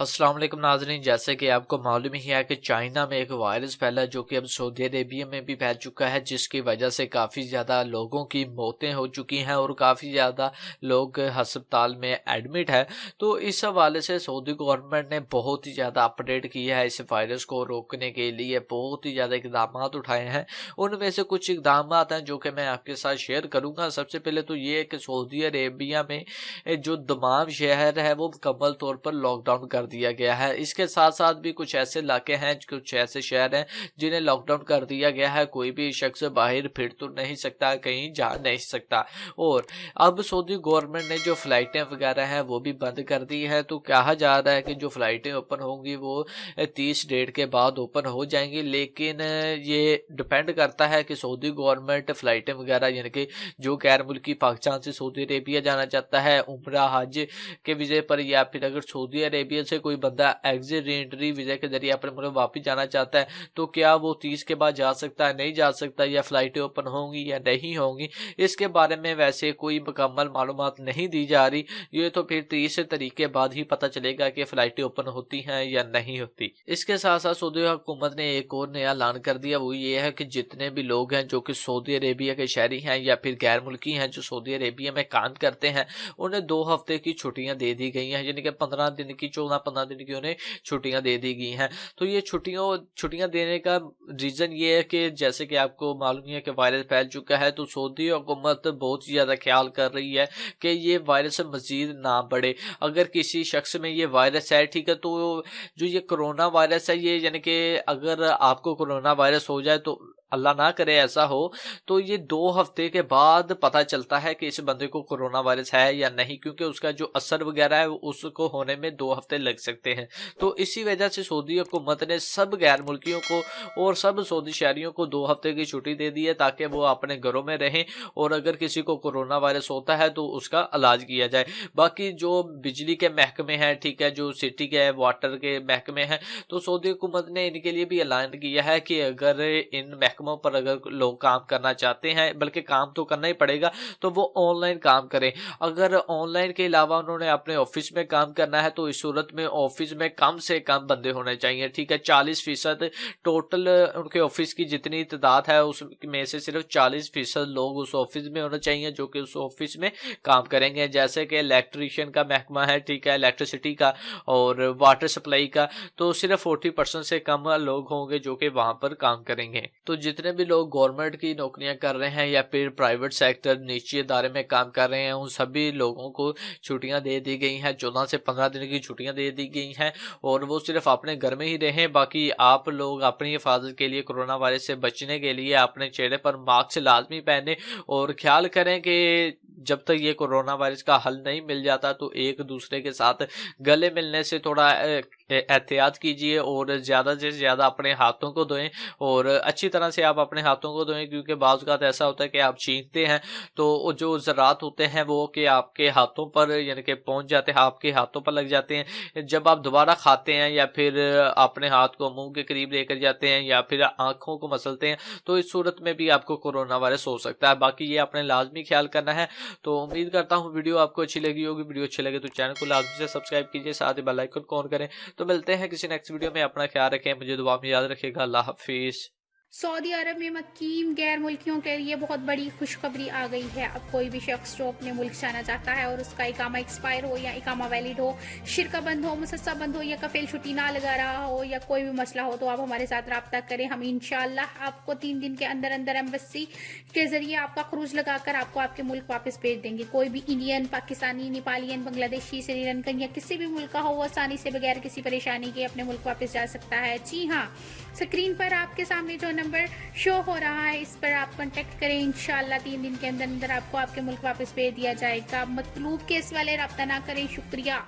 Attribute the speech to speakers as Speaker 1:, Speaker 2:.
Speaker 1: السلام علیکم ناظرین، جیسے کہ آپ کو معلوم ہی ہے کہ چائنا میں ایک وائرس پھیلا جو کہ اب سعودی عربیہ میں بھی پھیل چکا ہے، جس کی وجہ سے کافی زیادہ لوگوں کی موتیں ہو چکی ہیں اور کافی زیادہ لوگ ہسپتال میں ایڈمٹ ہے۔ تو اس حوالے سے سعودی گورنمنٹ نے بہت ہی زیادہ اپڈیٹ کیا ہے، اس وائرس کو روکنے کے لیے بہت ہی زیادہ اقدامات اٹھائے ہیں۔ ان میں سے کچھ اقدامات ہیں جو کہ میں آپ کے ساتھ شیئر کروں گا۔ سب سے پہلے تو یہ ہے کہ سعودی عربیہ میں جو دمام شہر ہے وہ مکمل طور پر لاک ڈاؤن کر دیا گیا ہے۔ اس کے ساتھ ساتھ بھی کچھ ایسے علاقے ہیں، کچھ ایسے شہر ہیں جنہیں لاک ڈاؤن کر دیا گیا ہے۔ کوئی بھی شخص باہر پھر تو نہیں سکتا، کہیں جا نہیں سکتا۔ اور اب سعودی گورنمنٹ نے جو فلائٹیں وغیرہ ہیں وہ بھی بند کر دی ہے۔ تو کہا جا رہا ہے کہ جو فلائٹیں اوپن ہوں گی وہ 30 ڈیٹ کے بعد اوپن ہو جائیں گی، لیکن یہ ڈیپینڈ کرتا ہے کہ سعودی گورنمنٹ فلائٹیں وغیرہ یعنی کہ جو غیر ملکی پاکستان سے سعودی عربیہ جانا چاہتا ہے عمرہ حج کے ویزے پر، یا پھر اگر سعودی عربیہ سے کوئی بندہ ایگزٹ ری انٹری ویزے کے ذریعے اپنے ملک واپس جانا چاہتا ہے تو کیا وہ 30 کے بعد جا سکتا ہے، نہیں جا سکتا، یا فلائٹیں اوپن ہوں گی یا نہیں ہوں گی، اس کے بارے میں ویسے کوئی مکمل معلومات نہیں دی جا رہی۔ یہ تو پھر 30 تاریخ کے بعد ہی پتہ چلے گا کہ فلائٹیں اوپن ہوتی ہیں یا نہیں ہوتی۔ اس کے ساتھ ساتھ سعودی حکومت نے ایک اور نیا اعلان کر دیا، وہ یہ ہے کہ جتنے بھی لوگ ہیں جو کہ سعودی عربیہ کے شہری ہیں یا پھر غیر ملکی ہیں جو سعودی عربیہ میں کام کرتے ہیں، انہیں 2 ہفتے کی چھٹیاں دے دی گئی ہیں، یعنی کہ 15 دن کی 14-15 دن کی انہیں چھٹیاں دے دی گئی ہیں۔ تو یہ چھٹیاں دینے کا ریزن یہ ہے کہ جیسے کہ آپ کو معلوم ہے کہ وائرس پھیل چکا ہے، تو سعودی حکومت بہت زیادہ خیال کر رہی ہے کہ یہ وائرس مزید نہ بڑھے۔ اگر کسی شخص میں یہ وائرس ہے، ٹھیک ہے، تو جو یہ کرونا وائرس ہے، یہ یعنی کہ اگر آپ کو کرونا وائرس ہو جائے تو اللہ نہ کرے ایسا ہو، تو یہ 2 ہفتے کے بعد پتہ چلتا ہے کہ اس بندے کو کرونا وائرس ہے یا نہیں، کیونکہ اس کا جو اثر وغیرہ ہے اس کو ہونے میں 2 ہفتے لگ سکتے ہیں۔ تو اسی وجہ سے سعودی حکومت نے سب غیر ملکیوں کو اور سب سعودی شہریوں کو 2 ہفتے کی چھٹی دے دی ہے تاکہ وہ اپنے گھروں میں رہیں، اور اگر کسی کو کرونا وائرس ہوتا ہے تو اس کا علاج کیا جائے۔ باقی جو بجلی کے محکمے ہیں، ٹھیک ہے، جو سٹی کے واٹر کے محکمے ہیں، تو سعودی حکومت نے ان کے لیے بھی اعلان کیا ہے کہ اگر ان محکموں پر اگر لوگ کام کرنا چاہتے ہیں، بلکہ کام تو کرنا ہی پڑے گا، تو وہ آن لائن کام کریں۔ اگر آن لائن کے علاوہ انہوں نے اپنے آفس میں کام کرنا ہے تو اس صورت میں آفس میں کم سے کم بندے ہونے چاہیے، ٹھیک ہے، 40% ٹوٹل ان کے آفس کی جتنی تعداد ہے اس میں سے صرف 40% لوگ اس آفس میں ہونا چاہیے جو کہ اس آفس میں کام کریں گے، جیسے کہ الیکٹریشین کا محکمہ ہے، ٹھیک ہے، الیکٹریسٹی کا اور واٹر سپلائی کا، تو صرف 40% سے کم لوگ ہوں گے جو کہ وہاں پر کام کریں گے۔ تو جتنے بھی لوگ گورنمنٹ کی نوکریاں کر رہے ہیں یا پھر پرائیویٹ سیکٹر نجی ادارے میں کام کر رہے ہیں، ان سبھی لوگوں کو چھٹیاں دے دی گئی ہیں، 14 سے 15 دن کی چھٹیاں دے دی گئی ہیں، اور وہ صرف اپنے گھر میں ہی رہیں۔ باقی آپ لوگ اپنی حفاظت کے لیے، کرونا وائرس سے بچنے کے لیے اپنے چہرے پر ماسک لازمی پہنیں، اور خیال کریں کہ جب تک یہ کرونا وائرس کا حل نہیں مل جاتا تو ایک دوسرے کے ساتھ گلے ملنے سے تھوڑا احتیاط کیجیے، اور زیادہ سے زیادہ اپنے ہاتھوں کو دھوئیں، اور اچھی طرح سے آپ اپنے ہاتھوں کو دھوئیں، کیونکہ بعض اوقات ایسا ہوتا ہے کہ آپ چھینکتے ہیں تو جو ذرات ہوتے ہیں وہ کہ آپ کے ہاتھوں پر یعنی کہ پہنچ جاتے ہیں، آپ کے ہاتھوں پر لگ جاتے ہیں۔ جب آپ دوبارہ کھاتے ہیں یا پھر اپنے ہاتھ کو منہ کے قریب لے کر جاتے ہیں یا پھر آنکھوں کو مسلتے ہیں تو اس صورت میں بھی آپ کو کورونا وائرس ہو سکتا ہے۔ باقی یہ اپنے لازمی خیال کرنا ہے۔ تو امید کرتا ہوں ویڈیو آپ کو اچھی لگی ہوگی۔ ویڈیو اچھی لگے تو چینل کو لازمی سے سبسکرائب کیجیے، ساتھ ہی بیل آئیکن کو آن کریں۔ تو ملتے ہیں کسی نیکسٹ ویڈیو میں، اپنا خیال رکھیں، مجھے دعا میں یاد رکھے گا۔ اللہ حافظ۔
Speaker 2: سعودی عرب میں مقیم غیر ملکیوں کے لیے بہت بڑی خوشخبری آ گئی ہے۔ اب کوئی بھی شخص جو اپنے ملک جانا چاہتا ہے اور اس کا اقامہ ایکسپائر ہو یا اقامہ ویلڈ ہو، شرکہ بند ہو، مسسہ بند ہو، یا کفیل چھٹی نہ لگا رہا ہو، یا کوئی بھی مسئلہ ہو، تو آپ ہمارے ساتھ رابطہ کریں۔ ہم انشاءاللہ آپ کو 3 دن کے اندر اندر ایمبیسی کے ذریعے آپ کا خروج لگا کر آپ کو آپ کے ملک واپس بھیج دیں گے۔ کوئی بھی انڈین، پاکستانی، نیپالین، بنگلہ دیشی، سری لنکن یا کسی بھی ملک کا ہو، وہ آسانی سے بغیر کسی پریشانی کے اپنے ملک واپس جا سکتا ہے۔ جی ہاں، اسکرین پر آپ کے سامنے جو نمبر شو ہو رہا ہے اس پر آپ کانٹیکٹ کریں، انشاءاللہ 3 دن کے اندر اندر آپ کو آپ کے ملک واپس بھیج دیا جائے گا۔ مطلوب کیس والے رابطہ نہ کریں۔ شکریہ۔